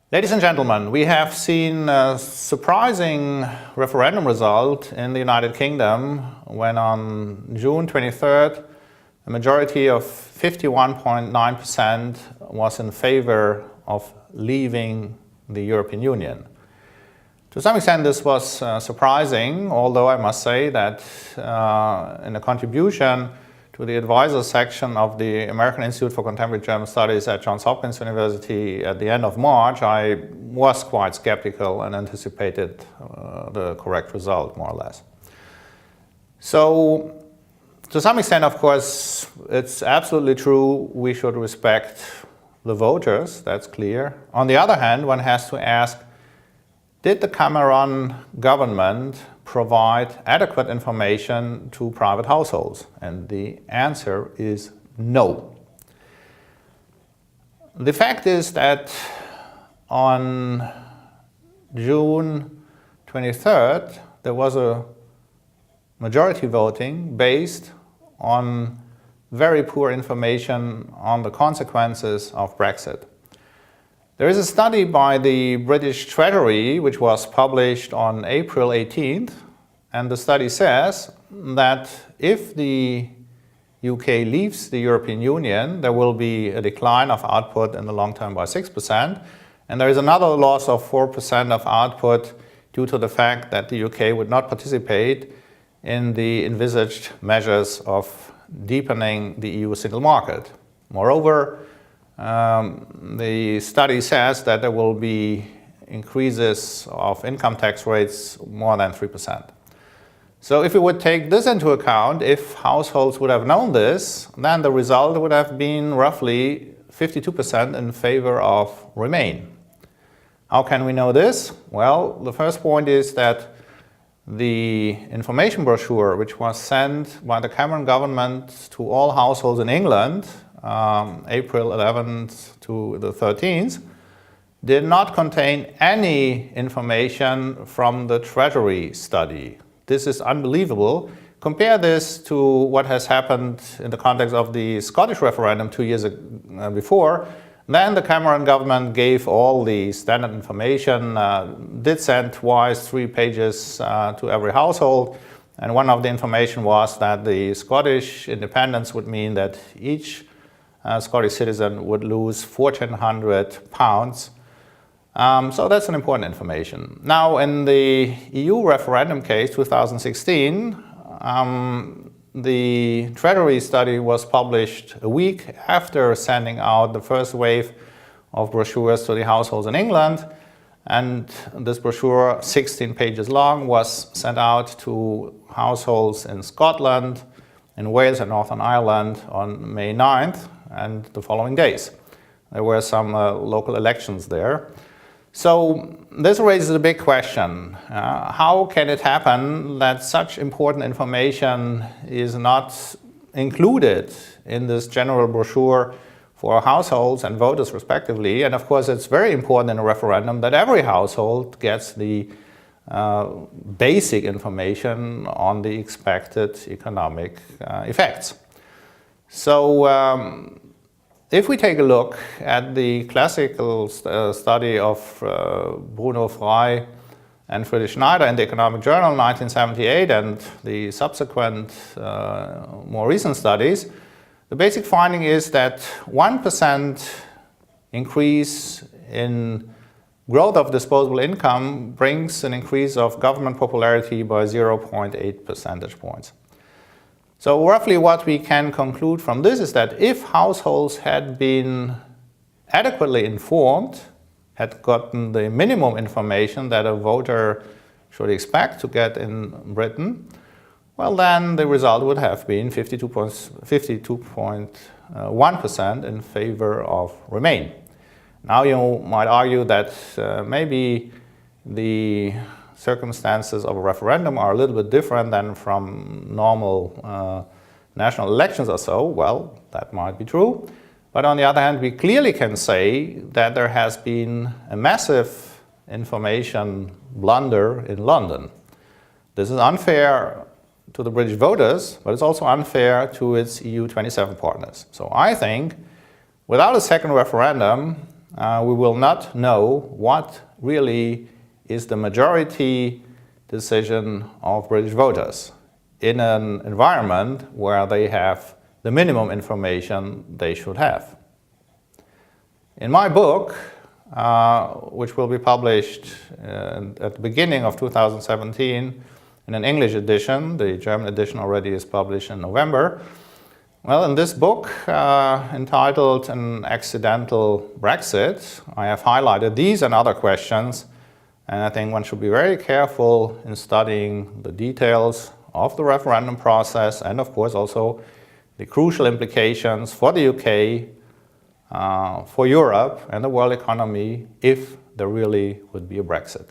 Ladies and gentlemen, we have seen a surprising referendum result in the United Kingdom when on June 23rd, a majority of 51.9% was in favor of leaving the European Union. To some extent this was surprising, although I must say that in a contribution to the advisor section of the American Institute for Contemporary German Studies at Johns Hopkins University at the end of March, I was quite skeptical and anticipated the correct result, more or less. So, to some extent, of course, it's absolutely true we should respect the voters, that's clear. On the other hand, one has to ask, did the Cameron government provide adequate information to private households? And the answer is no. The fact is that on June 23rd, there was a majority voting based on very poor information on the consequences of Brexit. There is a study by the British Treasury which was published on April 18th, and the study says that if the UK leaves the European Union, there will be a decline of output in the long term by 6%, and there is another loss of 4% of output due to the fact that the UK would not participate in the envisaged measures of deepening the EU single market. Moreover, the study says that there will be increases of income tax rates more than 3%. So if we would take this into account, if households would have known this, then the result would have been roughly 52% in favor of Remain. How can we know this? Well, the first point is that the information brochure, which was sent by the Cameron government to all households in England, April 11th to the 13th, did not contain any information from the Treasury study. This is unbelievable. Compare this to what has happened in the context of the Scottish referendum 2 years before. Then the Cameron government gave all the standard information, did send twice 3 pages to every household, and one of the information was that the Scottish independence would mean that each Scottish citizen would lose £1,400. So that's an important information. Now, in the EU referendum case, 2016, the Treasury study was published a week after sending out the first wave of brochures to the households in England. And this brochure, 16 pages long, was sent out to households in Scotland, in Wales and Northern Ireland on May 9th and the following days. There were some local elections there. So this raises a big question. How can it happen that such important information is not included in this general brochure for households and voters respectively? And of course it's very important in a referendum that every household gets the basic information on the expected economic effects. So if we take a look at the classical study of Bruno Frey and Friedrich Schneider in the Economic Journal in 1978 and the subsequent more recent studies, the basic finding is that 1% increase in growth of disposable income brings an increase of government popularity by 0.8 percentage points. So roughly what we can conclude from this is that if households had been adequately informed, had gotten the minimum information that a voter should expect to get in Britain, well then the result would have been 52.1% in favor of Remain. Now you might argue that maybe the circumstances of a referendum are a little bit different than from normal national elections or so. Well, that might be true. But on the other hand, we clearly can say that there has been a massive information blunder in London. This is unfair to the British voters, but it's also unfair to its EU 27 partners. So I think without a second referendum, we will not know what really is the majority decision of British voters in an environment where they have the minimum information they should have. In my book, which will be published at the beginning of 2017 in an English edition, the German edition already is published in November. Well, in this book, entitled An Accidental Brexit, I have highlighted these and other questions, and I think one should be very careful in studying the details of the referendum process and, of course, also the crucial implications for the UK, for Europe and the world economy if there really would be a Brexit.